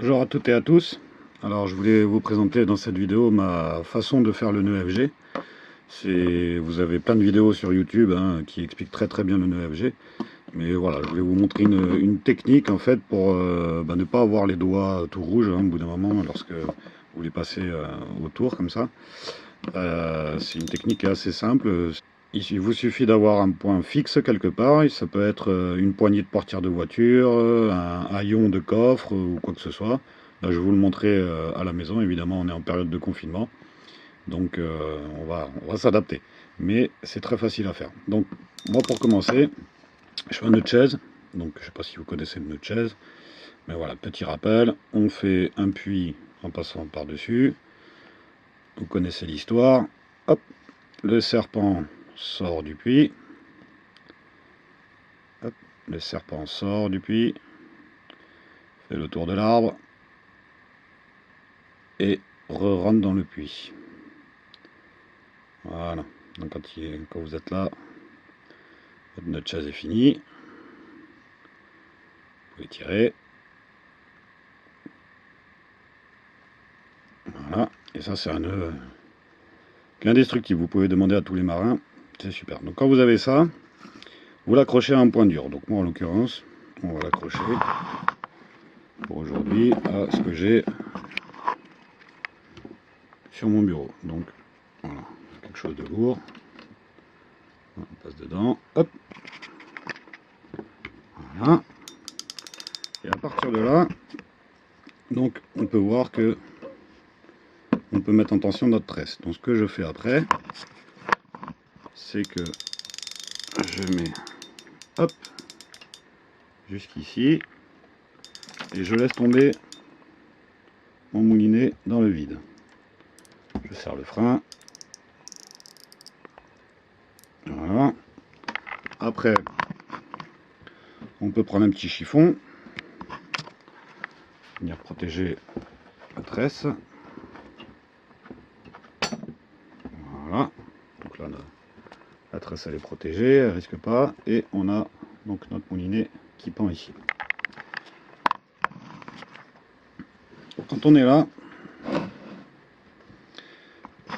Bonjour à toutes et à tous. Alors je voulais vous présenter dans cette vidéo ma façon de faire le nœud FG. Vous avez plein de vidéos sur YouTube qui expliquent très bien le nœud FG. Mais voilà, je voulais vous montrer une technique en fait pour ne pas avoir les doigts tout rouges au bout d'un moment lorsque vous les passez autour comme ça. C'est une technique assez simple. Il vous suffit d'avoir un point fixe quelque part. Ça peut être une poignée de portière de voiture, un haillon de coffre ou quoi que ce soit. Là, je vais vous le montrer à la maison. Évidemment, on est en période de confinement. Donc, on va s'adapter. Mais c'est très facile à faire. Donc, moi, pour commencer, je fais un nœud de chaise. Donc, je ne sais pas si vous connaissez le nœud de chaise. Mais voilà, petit rappel. On fait un puits en passant par-dessus. Vous connaissez l'histoire. Hop, le serpent sort du puits. Hop, le serpent sort du puits, fait le tour de l'arbre et re-rentre dans le puits. Voilà. Donc quand vous êtes là, notre chaise est finie. Vous pouvez tirer. Voilà. Et ça, c'est un nœud indestructible. Vous pouvez demander à tous les marins. C'est super. Donc quand vous avez ça, vous l'accrochez à un point dur. Donc moi, en l'occurrence, on va l'accrocher pour aujourd'hui à ce que j'ai sur mon bureau. Donc voilà, quelque chose de lourd. On passe dedans. Hop. Voilà. Et à partir de là, donc on peut voir que on peut mettre en tension notre tresse. Donc ce que je fais après, c'est que je mets hop jusqu'ici et je laisse tomber mon moulinet dans le vide. Je serre le frein. Voilà. Après, on peut prendre un petit chiffon, venir protéger la tresse. Voilà. Donc là, la tresse elle est protégée, elle risque pas, et on a donc notre moulinet qui pend ici. Quand on est là,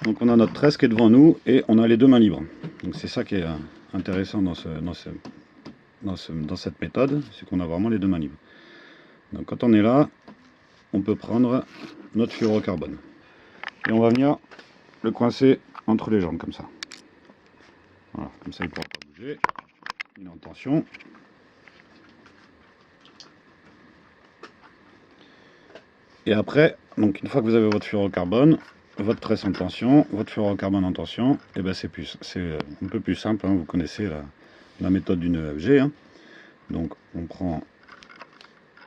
donc on a notre tresse qui est devant nous et on a les deux mains libres. Donc c'est ça qui est intéressant dans cette méthode, c'est qu'on a vraiment les deux mains libres. Donc quand on est là, on peut prendre notre fluorocarbone et on va venir le coincer entre les jambes comme ça. Voilà, comme ça il ne pourra pas bouger. Il est en tension. Et après, donc une fois que vous avez votre fluorocarbone, votre tresse en tension, votre fluorocarbone en tension, et ben c'est un peu plus simple. Vous connaissez la méthode du nœud FG. Donc on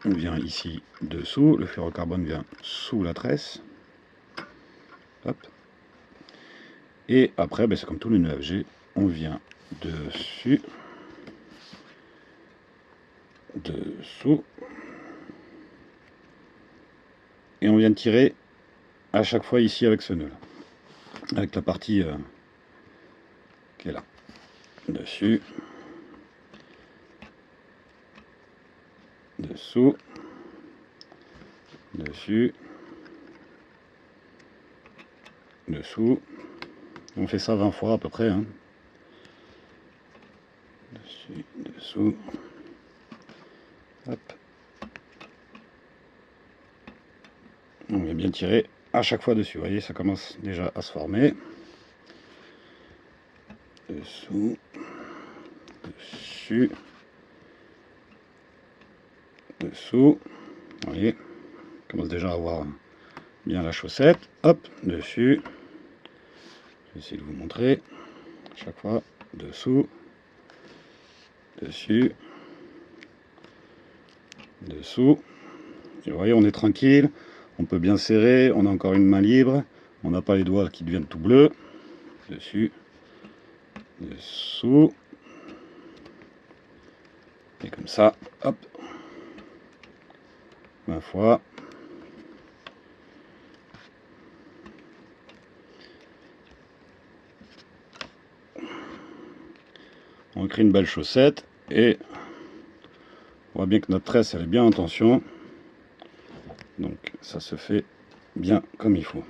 vient ici dessous, le fluorocarbone vient sous la tresse. Hop. Et après, c'est comme tout le nœud FG, on vient dessus, dessous, et on vient tirer à chaque fois ici avec ce nœud là, avec la partie qui est là, dessus, dessous, dessus, dessous. On fait ça 20 fois à peu près. Dessus, dessous. Hop. On vient bien tirer à chaque fois dessus. Vous voyez, ça commence déjà à se former. Dessous, dessus, dessous. Vous voyez, on commence déjà à avoir bien la chaussette. Hop, dessus. Je vais essayer de vous montrer. À chaque fois, dessous, dessus, dessous. Et vous voyez, on est tranquille. On peut bien serrer. On a encore une main libre. On n'a pas les doigts qui deviennent tout bleus. Dessus, dessous. Et comme ça, hop. 20 fois. On crée une belle chaussette et on voit bien que notre tresse elle est bien en tension. Donc ça se fait bien comme il faut.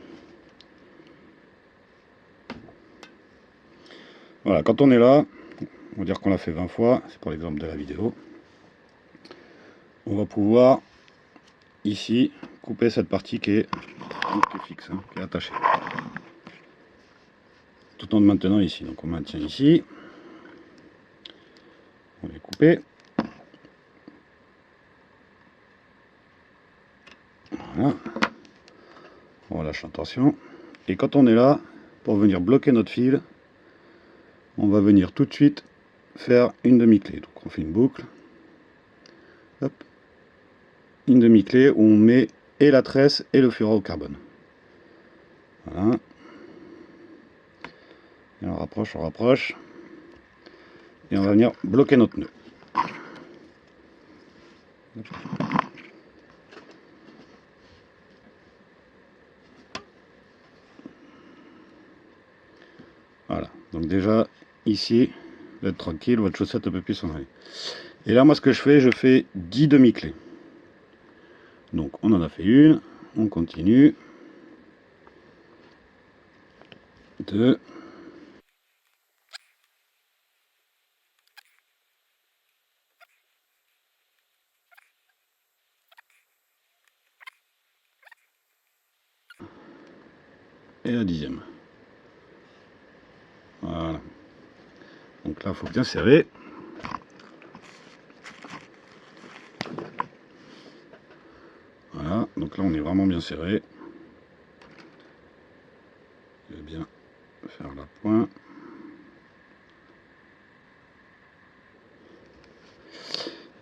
Voilà, quand on est là, on va dire qu'on l'a fait 20 fois, c'est pour l'exemple de la vidéo. On va pouvoir ici couper cette partie qui est fixe, hein, qui est attachée. Tout en maintenant ici. Donc on maintient ici. On est coupé. Voilà. On relâche la tension. Et quand on est là, pour venir bloquer notre fil, on va venir tout de suite faire une demi-clé. Donc on fait une boucle. Hop. Une demi-clé où on met et la tresse et le fluorocarbone. Voilà. Et on rapproche, on rapproche. Et on va venir bloquer notre nœud. Voilà. Donc déjà, ici, vous êtes tranquille, votre chaussette ne peut plus s'en aller. Et là, moi, ce que je fais 10 demi-clés. Donc, on en a fait une. On continue. 2. Et la 10e. Voilà. Donc là, il faut bien serrer. Voilà. Donc là, on est vraiment bien serré. Je vais bien faire la pointe.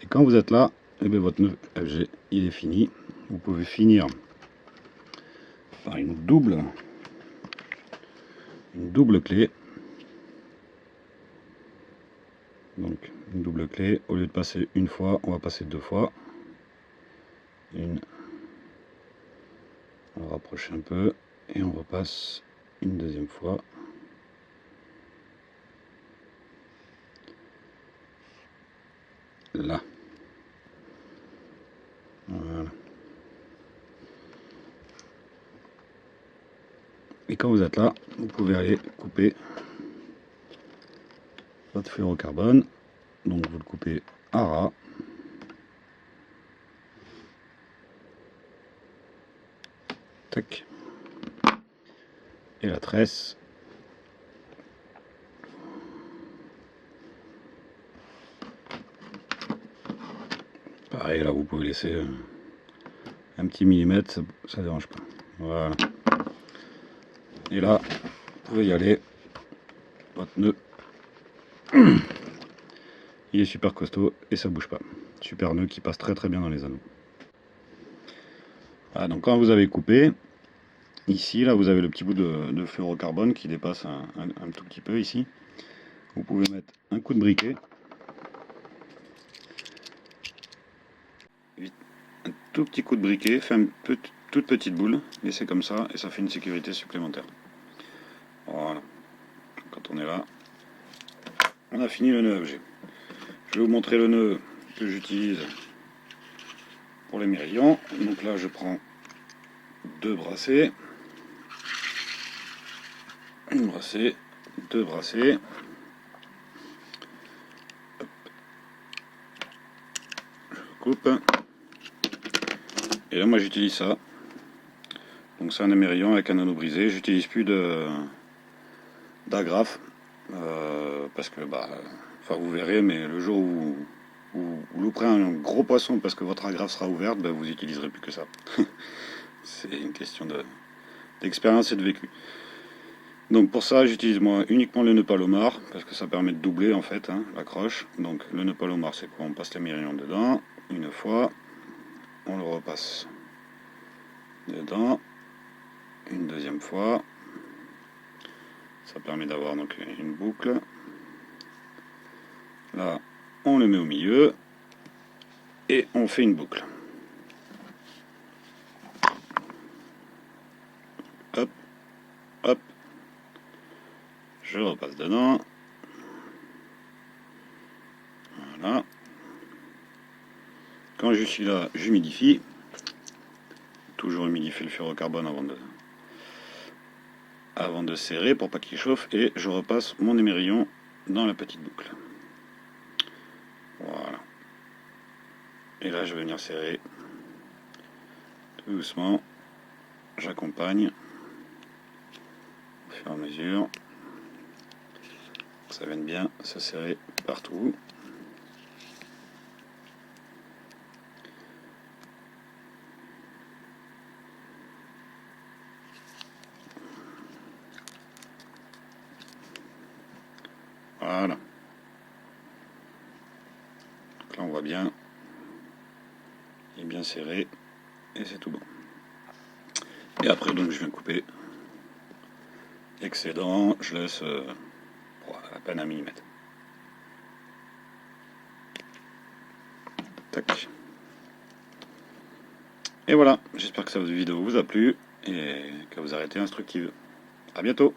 Et quand vous êtes là, eh bien, votre nœud FG, il est fini. Vous pouvez finir par une double clé. Donc une double clé, au lieu de passer une fois, on va passer 2 fois. Une, on va rapprocher un peu et on repasse une deuxième fois. Là. Voilà. Et quand vous êtes là, vous pouvez aller couper votre fluorocarbone. Donc vous le coupez à ras. Tac. Et la tresse. Pareil, là vous pouvez laisser un petit millimètre, ça ne dérange pas. Voilà. Et là, vous pouvez y aller. Votre nœud, il est super costaud et ça bouge pas. Super nœud qui passe très très bien dans les anneaux. Voilà, donc quand vous avez coupé, ici, là, vous avez le petit bout de fluorocarbone qui dépasse un tout petit peu ici. Vous pouvez mettre un coup de briquet. Un tout petit coup de briquet, fait une toute petite boule, et c'est comme ça, et ça fait une sécurité supplémentaire. Voilà. Quand on est là, on a fini le nœud FG. Je vais vous montrer le nœud que j'utilise pour les méridians. Donc là, je prends 2 brassées. Une brassée, 2 brassées. Hop. Je coupe. Et là, moi, j'utilise ça. Donc c'est un amérion avec un anneau brisé. J'utilise plus d'agrafe parce que enfin vous verrez, mais le jour où vous prenez un gros poisson parce que votre agrafe sera ouverte, vous utiliserez plus que ça. C'est une question d'expérience et de vécu. Donc pour ça, j'utilise moi uniquement le nœud palomar parce que ça permet de doubler en fait l'accroche. Donc le nœud palomar, c'est quoi? On passe les méridians dedans une fois, on le repasse dedans une deuxième fois. Ça permet d'avoir donc une boucle. Là, on le met au milieu et on fait une boucle. Hop, hop. Je repasse dedans. Voilà. Quand je suis là, j'humidifie. toujours humidifier le fluorocarbone avant de serrer pour pas qu'il chauffe, et je repasse mon émerillon dans la petite boucle. Voilà. Et là je vais venir serrer tout doucement, j'accompagne au fur et à mesure que ça vienne bien se serrer partout. Voilà. Donc là on voit bien, il est bien serré et c'est tout bon. Et après donc je viens couper excédent, je laisse à peine un millimètre. Tac. Et voilà, j'espère que cette vidéo vous a plu et que vous aurez été instructive. A bientôt.